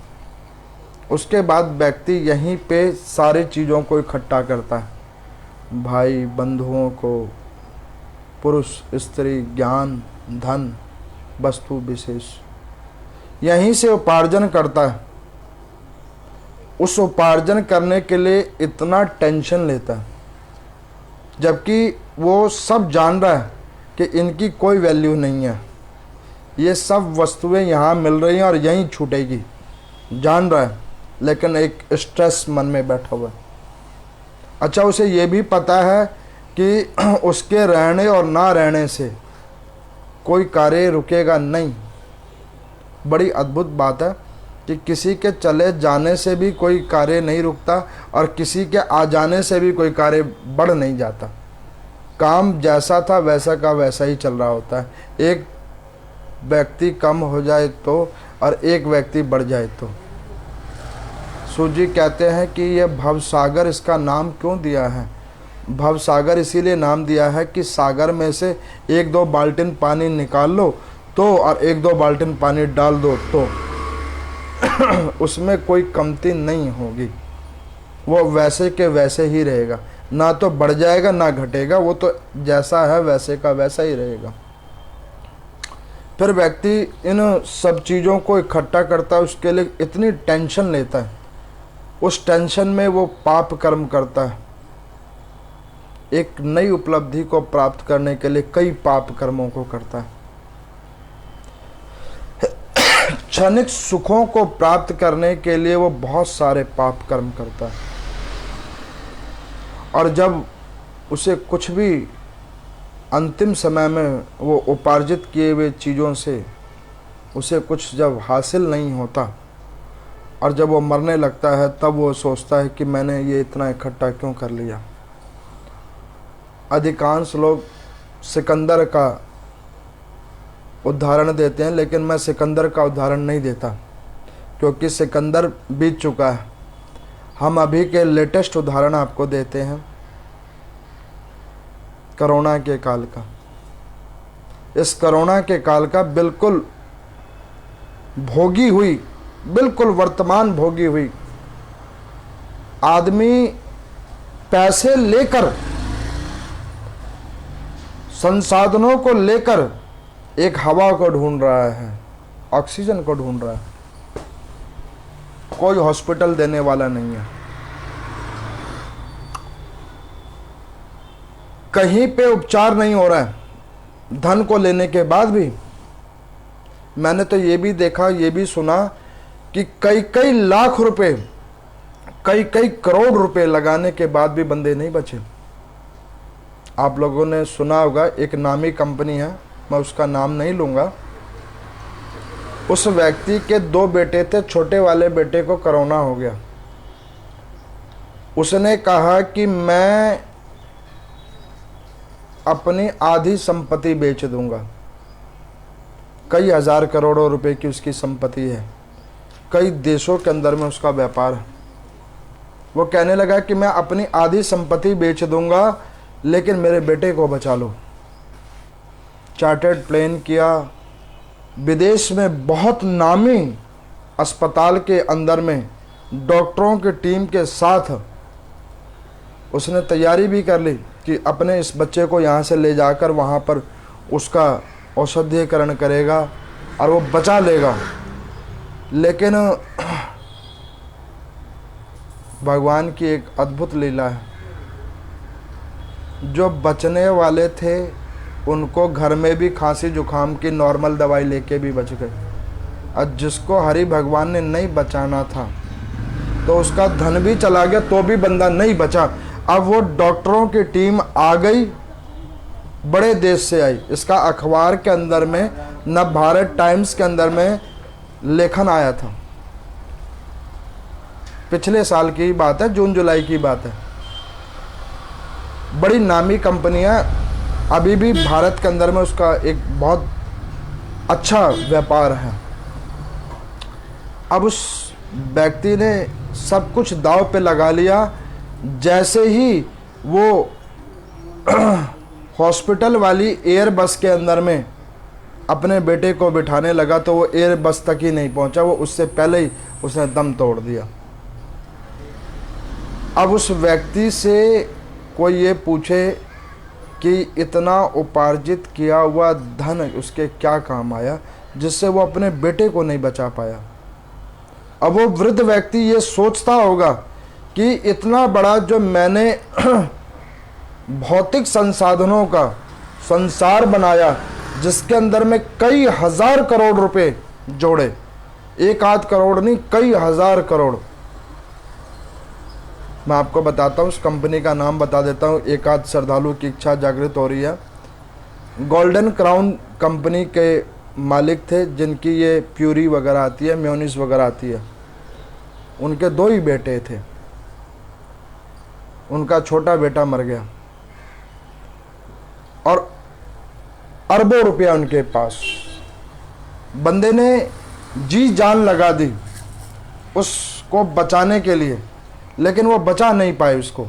उसके बाद व्यक्ति यहीं पे सारी चीज़ों को इकट्ठा करता है, भाई बंधुओं को, पुरुष स्त्री, ज्ञान, धन, वस्तु विशेष, यहीं से उपार्जन करता है। उस उपार्जन करने के लिए इतना टेंशन लेता है, जबकि वो सब जान रहा है कि इनकी कोई वैल्यू नहीं है, ये सब वस्तुएं यहाँ मिल रही हैं और यहीं छूटेगी, जान रहा है, लेकिन एक स्ट्रेस मन में बैठा हुआ है। अच्छा, उसे ये भी पता है कि उसके रहने और ना रहने से कोई कार्य रुकेगा नहीं। बड़ी अद्भुत बात है कि किसी के चले जाने से भी कोई कार्य नहीं रुकता और किसी के आ जाने से भी कोई कार्य बढ़ नहीं जाता। काम जैसा था वैसा का वैसा ही चल रहा होता है। एक व्यक्ति कम हो जाए तो और एक व्यक्ति बढ़ जाए तो। सूजी कहते हैं कि यह भवसागर, इसका नाम क्यों दिया है? भवसागर इसीलिए नाम दिया है कि सागर में से एक दो बाल्टीन पानी निकाल लो तो और एक दो बाल्टीन पानी डाल दो तो उसमें कोई कमती नहीं होगी, वो वैसे के वैसे ही रहेगा, ना तो बढ़ जाएगा ना घटेगा, वो तो जैसा है वैसे का वैसा ही रहेगा। फिर व्यक्ति इन सब चीज़ों को इकट्ठा करता है, उसके लिए इतनी टेंशन लेता है, उस टेंशन में वो पाप कर्म करता है। एक नई उपलब्धि को प्राप्त करने के लिए कई पाप कर्मों को करता है। क्षणिक सुखों को प्राप्त करने के लिए वो बहुत सारे पाप कर्म करता है, और जब उसे कुछ भी अंतिम समय में वो उपार्जित किए हुए चीज़ों से उसे कुछ जब हासिल नहीं होता और जब वो मरने लगता है, तब वो सोचता है कि मैंने ये इतना इकट्ठा क्यों कर लिया। अधिकांश लोग सिकंदर का उदाहरण देते हैं, लेकिन मैं सिकंदर का उदाहरण नहीं देता, क्योंकि सिकंदर बीत चुका है। हम अभी के लेटेस्ट उदाहरण आपको देते हैं कोरोना के काल का। इस कोरोना के काल का बिल्कुल भोगी हुई, बिल्कुल वर्तमान भोगी हुई आदमी पैसे लेकर, संसाधनों को लेकर एक हवा को ढूंढ रहा है, ऑक्सीजन को ढूंढ रहा है। कोई हॉस्पिटल देने वाला नहीं है, कहीं पे उपचार नहीं हो रहा है, धन को लेने के बाद भी। मैंने तो ये भी देखा, ये भी सुना कि कई कई लाख रुपए, कई कई करोड़ रुपए लगाने के बाद भी बंदे नहीं बचे। आप लोगों ने सुना होगा, एक नामी कंपनी है, मैं उसका नाम नहीं लूँगा। उस व्यक्ति के 2 बेटे थे, छोटे वाले बेटे को कोरोना हो गया। उसने कहा कि मैं अपनी आधी संपत्ति बेच दूंगा। कई हजार करोड़ों रुपए की उसकी संपत्ति है, कई देशों के अंदर में उसका व्यापार है। वो कहने लगा कि मैं अपनी आधी संपत्ति बेच दूंगा, लेकिन मेरे बेटे को बचा लो। चार्टर्ड प्लेन किया, विदेश में बहुत नामी अस्पताल के अंदर में डॉक्टरों की टीम के साथ उसने तैयारी भी कर ली कि अपने इस बच्चे को यहाँ से ले जाकर वहाँ पर उसका औषधीकरण करेगा और वो बचा लेगा। लेकिन भगवान की एक अद्भुत लीला है, जो बचने वाले थे उनको घर में भी खांसी जुकाम की नॉर्मल दवाई लेके भी बच गए, और जिसको हरि भगवान ने नहीं बचाना था तो उसका धन भी चला गया तो भी बंदा नहीं बचा। अब वो डॉक्टरों की टीम आ गई, बड़े देश से आई। इसका अखबार के अंदर में, नव भारत टाइम्स के अंदर में लेखन आया था। पिछले साल की बात है, जून जुलाई की बात है। बड़ी नामी कंपनियां अभी भी भारत के अंदर में उसका एक बहुत अच्छा व्यापार है। अब उस व्यक्ति ने सब कुछ दांव पे लगा लिया। जैसे ही वो हॉस्पिटल वाली एयर बस के अंदर में अपने बेटे को बिठाने लगा तो वो एयर बस तक ही नहीं पहुंचा, वो उससे पहले ही उसने दम तोड़ दिया। अब उस व्यक्ति से कोई ये पूछे कि इतना उपार्जित किया हुआ धन उसके क्या काम आया जिससे वो अपने बेटे को नहीं बचा पाया। अब वो वृद्ध व्यक्ति ये सोचता होगा कि इतना बड़ा जो मैंने भौतिक संसाधनों का संसार बनाया, जिसके अंदर में कई हजार करोड़ रुपए जोड़े, एक आध करोड़ नहीं, कई हजार करोड़। मैं आपको बताता हूँ, उस कंपनी का नाम बता देता हूँ, एक आध श्रद्धालु की इच्छा जागृत हो रही है। गोल्डन क्राउन कंपनी के मालिक थे, जिनकी ये प्यूरी वगैरह आती है, मेयोनीज वगैरह आती है। उनके 2 ही बेटे थे, उनका छोटा बेटा मर गया और अरबों रुपया उनके पास। बंदे ने जी जान लगा दी उसको बचाने के लिए, लेकिन वो बचा नहीं पाए उसको,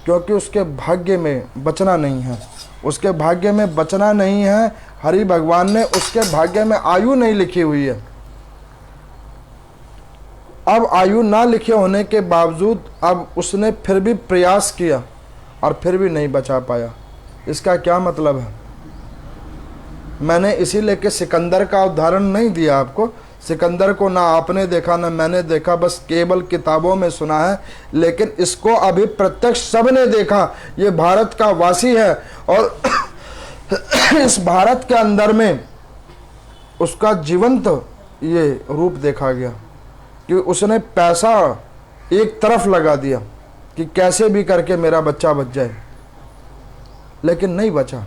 क्योंकि उसके भाग्य में बचना नहीं है। उसके भाग्य में बचना नहीं है। हरि भगवान ने उसके भाग्य में आयु नहीं लिखी हुई है। अब आयु ना लिखे होने के बावजूद अब उसने फिर भी प्रयास किया और फिर भी नहीं बचा पाया। इसका क्या मतलब है? मैंने इसीलिए कि सिकंदर का उदाहरण नहीं दिया आपको। सिकंदर को ना आपने देखा ना मैंने देखा, बस केवल किताबों में सुना है, लेकिन इसको अभी प्रत्यक्ष सबने देखा। ये भारत का वासी है और इस भारत के अंदर में उसका जीवंत ये रूप देखा गया कि उसने पैसा एक तरफ लगा दिया कि कैसे भी करके मेरा बच्चा बच जाए, लेकिन नहीं बचा।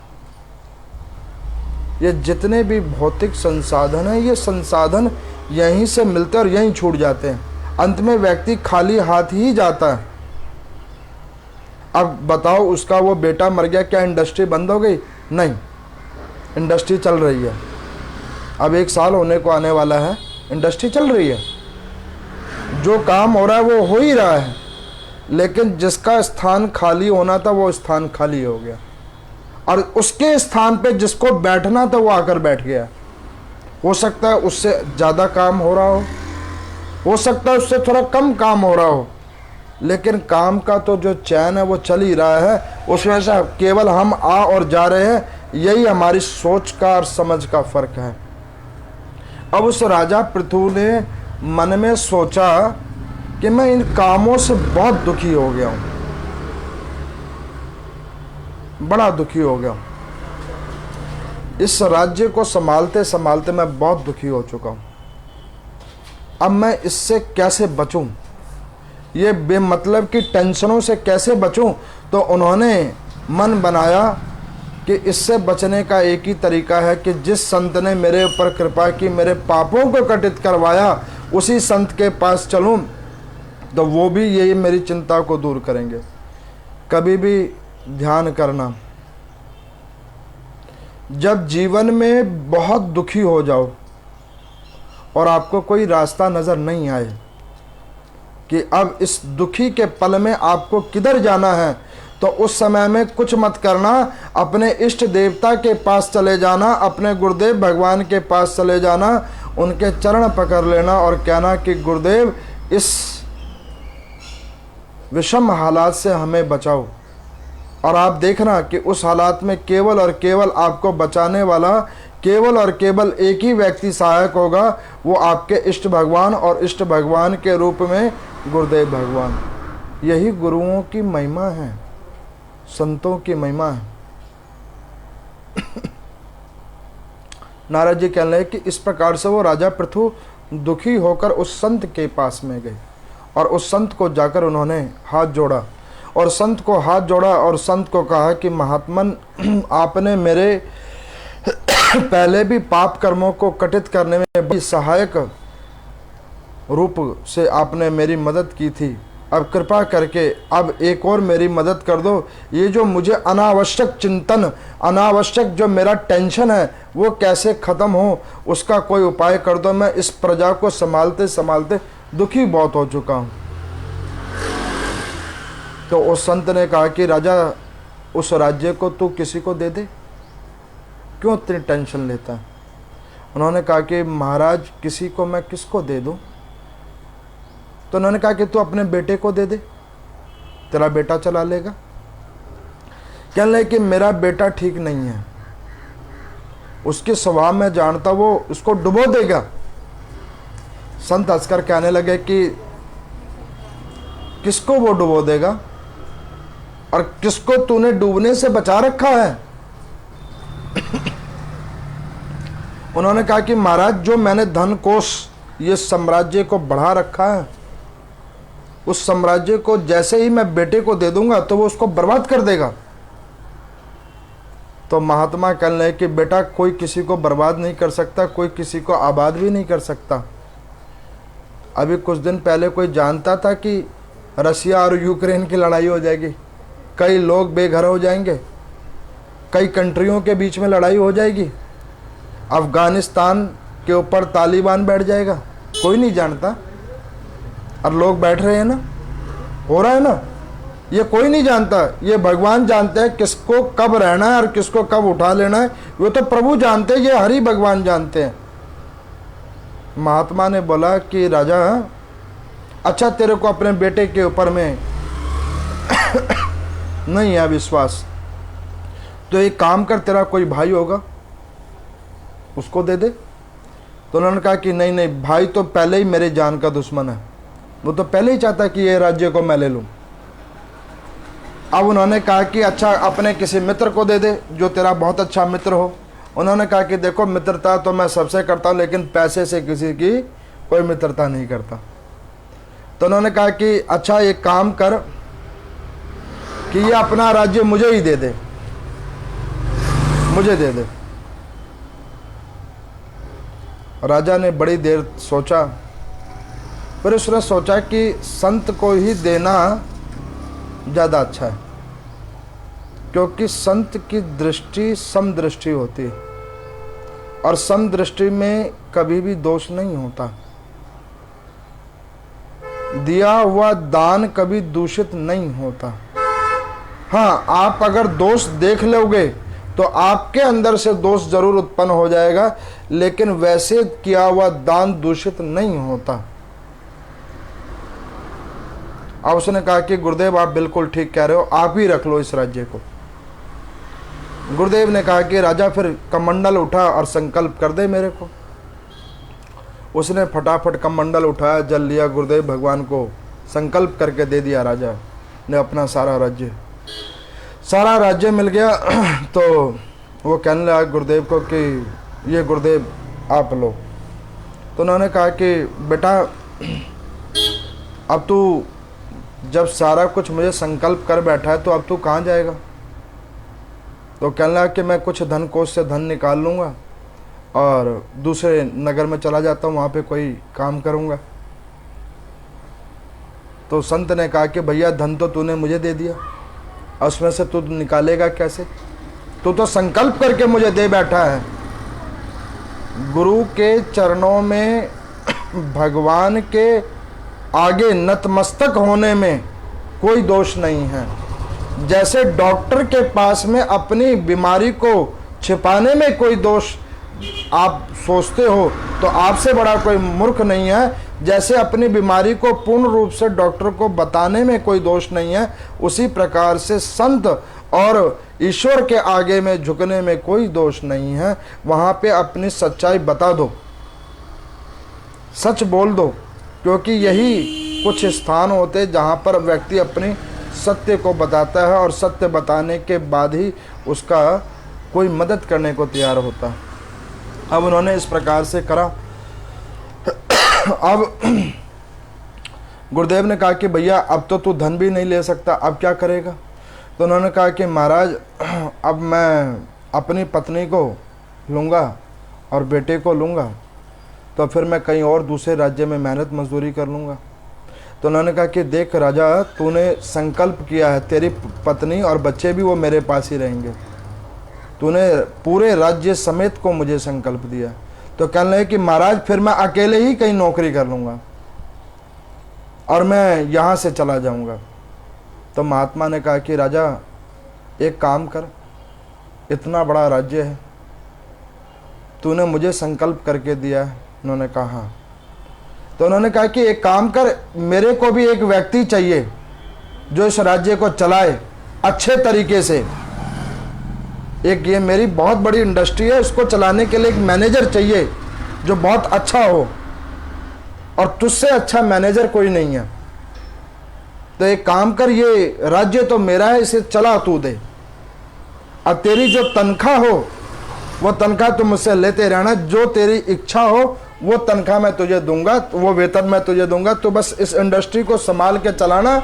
ये जितने भी भौतिक संसाधन हैं, ये संसाधन यहीं से मिलते और यहीं छूट जाते हैं। अंत में व्यक्ति खाली हाथ ही जाता है। अब बताओ, उसका वो बेटा मर गया, क्या इंडस्ट्री बंद हो गई? नहीं, इंडस्ट्री चल रही है। अब 1 साल होने को आने वाला है, इंडस्ट्री चल रही है। जो काम हो रहा है वो हो ही रहा है, लेकिन जिसका स्थान खाली होना था वो स्थान खाली हो गया, और उसके स्थान पे जिसको बैठना था वो आकर बैठ गया। हो सकता है उससे ज़्यादा काम हो रहा हो सकता है उससे थोड़ा कम काम हो रहा हो, लेकिन काम का तो जो चैन है वो चल ही रहा है। उसमें से केवल हम आ और जा रहे हैं। यही हमारी सोच का और समझ का फर्क है। अब उस राजा पृथु ने मन में सोचा कि मैं इन कामों से बहुत दुखी हो गया हूँ, बड़ा दुखी हो गया हूँ। इस राज्य को संभालते संभालते मैं बहुत दुखी हो चुका हूँ। अब मैं इससे कैसे बचूं, ये बेमतलब की टेंशनों से कैसे बचूं? तो उन्होंने मन बनाया कि इससे बचने का एक ही तरीका है कि जिस संत ने मेरे ऊपर कृपा की, मेरे पापों को कटित करवाया, उसी संत के पास चलूं तो वो भी यही मेरी चिंता को दूर करेंगे। कभी भी ध्यान करना, जब जीवन में बहुत दुखी हो जाओ और आपको कोई रास्ता नज़र नहीं आए कि अब इस दुखी के पल में आपको किधर जाना है, तो उस समय में कुछ मत करना, अपने इष्ट देवता के पास चले जाना, अपने गुरुदेव भगवान के पास चले जाना, उनके चरण पकड़ लेना और कहना कि गुरुदेव इस विषम हालात से हमें बचाओ। और आप देखना कि उस हालात में केवल और केवल आपको बचाने वाला केवल और केवल एक ही व्यक्ति सहायक होगा, वो आपके इष्ट भगवान और इष्ट भगवान के रूप में गुरुदेव भगवान। यही गुरुओं की महिमा है, संतों की महिमा है। नारद जी कहने लगे कि इस प्रकार से वो राजा पृथु दुखी होकर उस संत के पास में गए और उस संत को जाकर उन्होंने हाथ जोड़ा और संत को हाथ जोड़ा और संत को कहा कि महात्मन, आपने मेरे पहले भी पाप कर्मों को कटित करने में बड़ी सहायक रूप से आपने मेरी मदद की थी। अब कृपा करके अब एक और मेरी मदद कर दो। ये जो मुझे अनावश्यक चिंतन, अनावश्यक जो मेरा टेंशन है वो कैसे ख़त्म हो, उसका कोई उपाय कर दो। मैं इस प्रजा को संभालते संभालते दुखी बहुत हो चुका हूँ। तो उस संत ने कहा कि राजा, उस राज्य को तू किसी को दे दे, क्यों इतनी टेंशन लेता है। उन्होंने कहा कि महाराज किसी को मैं किसको दे दूं। तो उन्होंने कहा कि तू अपने बेटे को दे दे, तेरा बेटा चला लेगा। कहने लगे कि मेरा बेटा ठीक नहीं है, उसके स्वभाव में जानता, वो उसको डुबो देगा। संत हंसकर कहने लगे कि किसको वो डुबो देगा और किसको तूने डूबने से बचा रखा है। उन्होंने कहा कि महाराज जो मैंने धन कोष ये साम्राज्य को बढ़ा रखा है, उस साम्राज्य को जैसे ही मैं बेटे को दे दूंगा तो वो उसको बर्बाद कर देगा। तो महात्मा कहने लगे कि बेटा कोई किसी को बर्बाद नहीं कर सकता, कोई किसी को आबाद भी नहीं कर सकता। अभी कुछ दिन पहले कोई जानता था कि रशिया और यूक्रेन की लड़ाई हो जाएगी, कई लोग बेघर हो जाएंगे, कई कंट्रियों के बीच में लड़ाई हो जाएगी, अफगानिस्तान के ऊपर तालिबान बैठ जाएगा, कोई नहीं जानता। और लोग बैठ रहे हैं ना, हो रहा है ना, ये कोई नहीं जानता। ये भगवान जानते हैं किसको कब रहना है और किसको कब उठा लेना है, वो तो प्रभु जानते हैं, ये हरि भगवान जानते हैं। महात्मा ने बोला कि राजा, अच्छा तेरे को अपने बेटे के ऊपर में नहीं है विश्वास, तो एक काम कर, तेरा कोई भाई होगा उसको दे दे। तो उन्होंने कहा कि नहीं नहीं, भाई तो पहले ही मेरे जान का दुश्मन है, वो तो पहले ही चाहता कि ये राज्य को मैं ले लूं। अब उन्होंने कहा कि अच्छा अपने किसी मित्र को दे दे जो तेरा बहुत अच्छा मित्र हो। उन्होंने कहा कि देखो मित्रता तो मैं सबसे करता हूं, लेकिन पैसे से किसी की कोई मित्रता नहीं करता। तो उन्होंने कहा कि अच्छा एक काम कर कि ये अपना राज्य मुझे ही दे दे, मुझे दे दे। राजा ने बड़ी देर सोचा, फिर उसने सोचा कि संत को ही देना ज़्यादा अच्छा है, क्योंकि संत की दृष्टि समदृष्टि होती है और समदृष्टि में कभी भी दोष नहीं होता। दिया हुआ दान कभी दूषित नहीं होता। हाँ, आप अगर दोष देख लोगे तो आपके अंदर से दोष जरूर उत्पन्न हो जाएगा, लेकिन वैसे किया हुआ दान दूषित नहीं होता। अब उसने कहा कि गुरुदेव आप बिल्कुल ठीक कह रहे हो, आप ही रख लो इस राज्य को। गुरुदेव ने कहा कि राजा फिर कमंडल उठा और संकल्प कर दे मेरे को। उसने फटाफट कमंडल उठाया, जल लिया, गुरुदेव भगवान को संकल्प करके दे दिया। राजा ने अपना सारा राज्य मिल गया। तो वो कहने लगा गुरुदेव को कि ये गुरुदेव आप लो। तो उन्होंने कहा कि बेटा अब तू जब सारा कुछ मुझे संकल्प कर बैठा है तो अब तू कहाँ जाएगा। तो कहने लगा कि मैं कुछ धन कोष से धन निकाल लूँगा और दूसरे नगर में चला जाता हूँ, वहाँ पे कोई काम करूँगा। तो संत ने कहा कि भैया धन तो तूने मुझे दे दिया, उसमें से तू निकालेगा कैसे, तू तो संकल्प करके मुझे दे बैठा है। गुरु के चरणों में भगवान के आगे नतमस्तक होने में कोई दोष नहीं है। जैसे डॉक्टर के पास में अपनी बीमारी को छिपाने में कोई दोष आप सोचते हो तो आपसे बड़ा कोई मूर्ख नहीं है। जैसे अपनी बीमारी को पूर्ण रूप से डॉक्टर को बताने में कोई दोष नहीं है, उसी प्रकार से संत और ईश्वर के आगे में झुकने में कोई दोष नहीं है। वहाँ पे अपनी सच्चाई बता दो, सच बोल दो, क्योंकि यही कुछ स्थान होते जहाँ पर व्यक्ति अपनी सत्य को बताता है और सत्य बताने के बाद ही उसका कोई मदद करने को तैयार होता है। अब उन्होंने इस प्रकार से करा। अब गुरुदेव ने कहा कि भैया अब तो तू धन भी नहीं ले सकता, अब क्या करेगा? तो उन्होंने कहा कि महाराज अब मैं अपनी पत्नी को लूँगा और बेटे को लूँगा, तो फिर मैं कहीं और दूसरे राज्य में मेहनत मजदूरी कर लूँगा। तो उन्होंने कहा कि देख राजा, तूने संकल्प किया है, तेरी पत्नी और बच्चे भी वो मेरे पास ही रहेंगे, तूने पूरे राज्य समेत को मुझे संकल्प दिया। तो कहने लगे कि महाराज फिर मैं अकेले ही कहीं नौकरी कर लूँगा और मैं यहाँ से चला जाऊँगा। तो महात्मा ने कहा कि राजा एक काम कर, इतना बड़ा राज्य है, तूने मुझे संकल्प करके दिया है। उन्होंने कहा हाँ। तो उन्होंने कहा कि एक काम कर, मेरे को भी एक व्यक्ति चाहिए जो इस राज्य को चलाए अच्छे तरीके से। एक ये मेरी बहुत बड़ी इंडस्ट्री है, इसको चलाने के लिए एक मैनेजर चाहिए जो बहुत अच्छा हो, और तुझसे अच्छा मैनेजर कोई नहीं है। तो एक काम कर, ये राज्य तो मेरा है, इसे चला तू दे। अब तेरी जो तनख्वाह हो वो तनख्वाह तुम मुझसे लेते रहना, जो तेरी इच्छा हो वो तनख्वाह मैं तुझे दूंगा, वो वेतन मैं तुझे दूंगा। तो बस इस इंडस्ट्री को संभाल के चलाना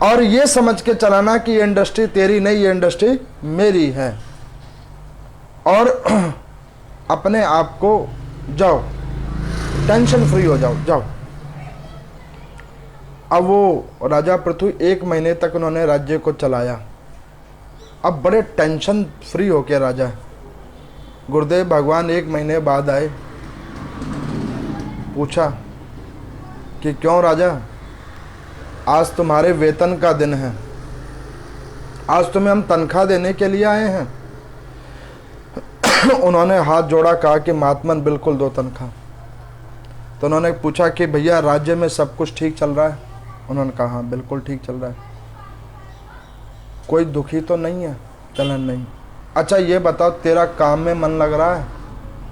और ये समझ के चलाना कि ये इंडस्ट्री तेरी नहीं, ये इंडस्ट्री मेरी है। और अपने आप को जाओ, टेंशन फ्री हो जाओ, जाओ। अब वो राजा पृथु 1 महीने तक उन्होंने राज्य को चलाया। अब बड़े टेंशन फ्री होके राजा, गुरुदेव भगवान 1 महीने बाद आए, पूछा कि क्यों राजा, आज तुम्हारे वेतन का दिन है, आज तुम्हें हम तनख्वाह देने के लिए आए हैं। उन्होंने हाथ जोड़ा, कहा कि महात्मन बिल्कुल दो तनख्वाह। तो उन्होंने पूछा कि भैया राज्य में सब कुछ ठीक चल रहा है? उन्होंने कहा हाँ बिल्कुल ठीक चल रहा है। कोई दुखी तो नहीं है? कहने नहीं। अच्छा ये बताओ, तेरा काम में मन लग रहा है?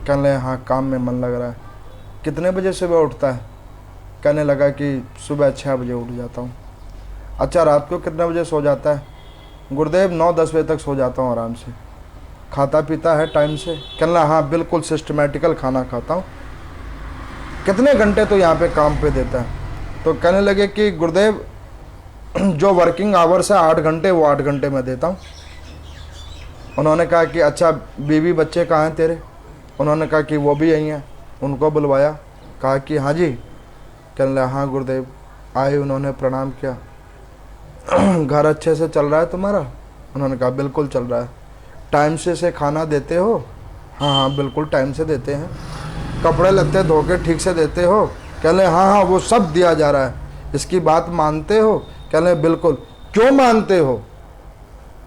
कहने लगे हाँ काम में मन लग रहा है। कितने बजे सुबह उठता है? कहने लगा कि सुबह 6 बजे उठ जाता हूँ। अच्छा रात को कितने बजे सो जाता है? गुरुदेव 9-10 बजे तक सो जाता हूँ आराम से। खाता पीता है टाइम से? कहने लगा हाँ बिल्कुल सिस्टमेटिकल खाना खाता हूँ। कितने घंटे तो यहाँ पे काम पे देता है? तो कहने लगे कि गुरुदेव जो वर्किंग आवर्स है 8 घंटे, वो 8 घंटे मैं देता हूँ। उन्होंने कहा कि अच्छा बीवी बच्चे कहाँ हैं तेरे? उन्होंने कहा कि वो भी यहीं हैं। उनको बुलवाया, कहा कि हाँ जी। कहने लगा हाँ गुरुदेव। आए, उन्होंने प्रणाम किया। घर अच्छे से चल रहा है तुम्हारा? उन्होंने कहा बिल्कुल चल रहा है। टाइम से खाना देते हो? हाँ हाँ बिल्कुल टाइम से देते हैं। कपड़े लत्ते धो के ठीक से देते हो? कह ले हाँ हाँ वो सब दिया जा रहा है। इसकी बात मानते हो? कह ले बिल्कुल। क्यों मानते हो?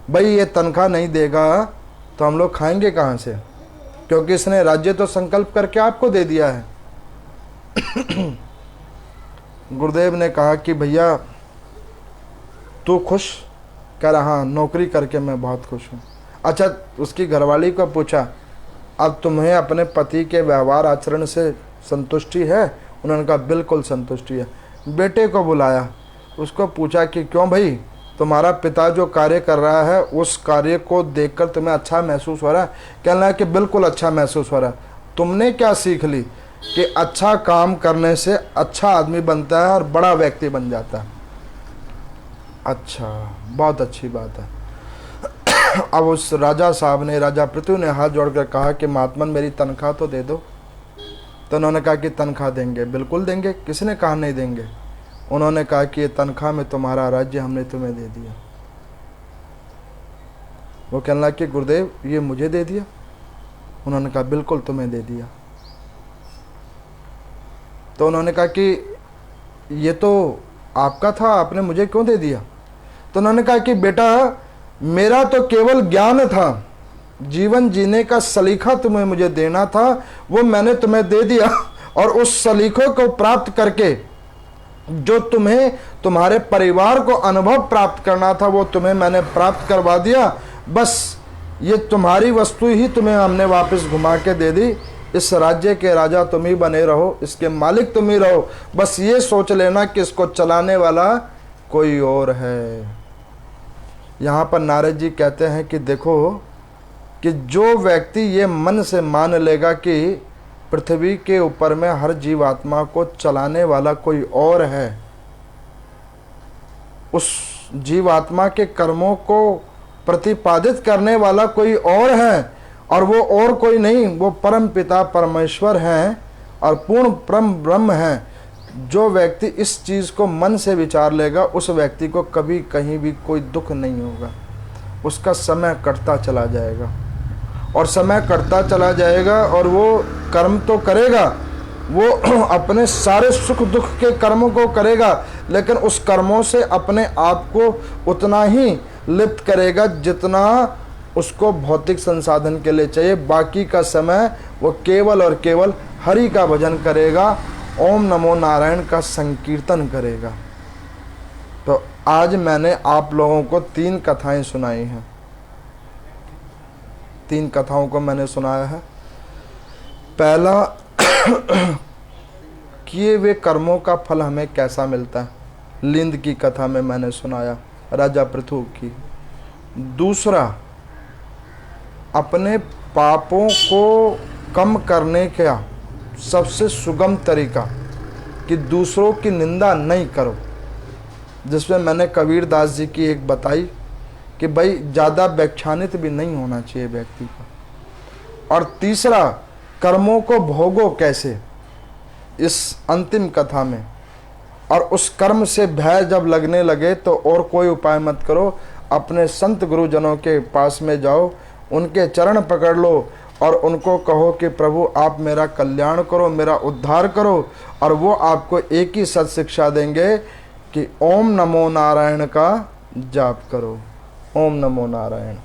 भाई ये तनख्वाह नहीं देगा तो हम लोग खाएंगे कहाँ से, क्योंकि इसने राज्य तो संकल्प करके आपको दे दिया है। गुरुदेव ने कहा कि भैया तू खुश? कह रहा हाँ नौकरी करके मैं बहुत खुश हूँ। अच्छा उसकी घरवाली को पूछा, अब तुम्हें अपने पति के व्यवहार आचरण से संतुष्टि है? उन्होंने कहा बिल्कुल संतुष्टि है। बेटे को बुलाया, उसको पूछा कि क्यों भाई, तुम्हारा पिता जो कार्य कर रहा है उस कार्य को देखकर तुम्हें अच्छा महसूस हो रहा है? कहना है कि बिल्कुल अच्छा महसूस हो रहा है। तुमने क्या सीख ली कि अच्छा काम करने से अच्छा आदमी बनता है और बड़ा व्यक्ति बन जाता है? अच्छा बहुत अच्छी बात है। अब उस राजा साहब ने, राजा पृथु ने हाथ जोड़कर कहा कि महात्मन मेरी तनख्वाह तो दे दो। तो उन्होंने कहा कि तनख्वाह देंगे, बिल्कुल देंगे, किसने कहा नहीं देंगे। उन्होंने कहा कि ये तनख्वाह में तुम्हारा राज्य हमने तुम्हें दे दिया। वो कहने लगा कि गुरुदेव ये मुझे दे दिया? उन्होंने कहा बिल्कुल तुम्हें दे दिया। तो उन्होंने कहा कि ये तो आपका था, आपने मुझे क्यों दे दिया? तो उन्होंने कहा कि बेटा मेरा तो केवल ज्ञान था, जीवन जीने का सलीका तुम्हें मुझे देना था, वो मैंने तुम्हें दे दिया। और उस सलीखों को प्राप्त करके जो तुम्हें तुम्हारे परिवार को अनुभव प्राप्त करना था, वो तुम्हें मैंने प्राप्त करवा दिया। बस ये तुम्हारी वस्तु ही तुम्हें हमने वापस घुमा के दे दी। इस राज्य के राजा तुम ही बने रहो, इसके मालिक तुम ही रहो। बस ये सोच लेना कि इसको चलाने वाला कोई और है। यहाँ पर नारद जी कहते हैं कि देखो कि जो व्यक्ति ये मन से मान लेगा कि पृथ्वी के ऊपर में हर जीवात्मा को चलाने वाला कोई और है, उस जीवात्मा के कर्मों को प्रतिपादित करने वाला कोई और है, और वो और कोई नहीं, वो परम पिता परमेश्वर हैं और पूर्ण परम ब्रह्म हैं। जो व्यक्ति इस चीज़ को मन से विचार लेगा, उस व्यक्ति को कभी कहीं भी कोई दुख नहीं होगा। उसका समय कटता चला जाएगा और समय कटता चला जाएगा, और वो कर्म तो करेगा, वो अपने सारे सुख दुख के कर्मों को करेगा, लेकिन उस कर्मों से अपने आप को उतना ही लिप्त करेगा जितना उसको भौतिक संसाधन के लिए चाहिए। बाकी का समय वो केवल और केवल हरि का भजन करेगा, ओम नमो नारायण का संकीर्तन करेगा। तो आज मैंने आप लोगों को 3 कथाएं सुनाई हैं। 3 कथाओं को मैंने सुनाया है। पहला, किए हुए कर्मों का फल हमें कैसा मिलता है, लिंद की कथा में मैंने सुनाया, राजा पृथु की। दूसरा, अपने पापों को कम करने का सबसे सुगम तरीका कि दूसरों की निंदा नहीं करो, जिसमें मैंने कबीर दास जी की एक बताई कि भाई ज़्यादा व्याख्यानित भी नहीं होना चाहिए व्यक्ति का। और तीसरा, कर्मों को भोगो कैसे, इस अंतिम कथा में। और उस कर्म से भय जब लगने लगे तो और कोई उपाय मत करो, अपने संत गुरुजनों के पास में जाओ, उनके चरण पकड़ लो और उनको कहो कि प्रभु आप मेरा कल्याण करो, मेरा उद्धार करो। और वो आपको एक ही सत शिक्षा देंगे कि ओम नमो नारायण का जाप करो। ओम नमो नारायण।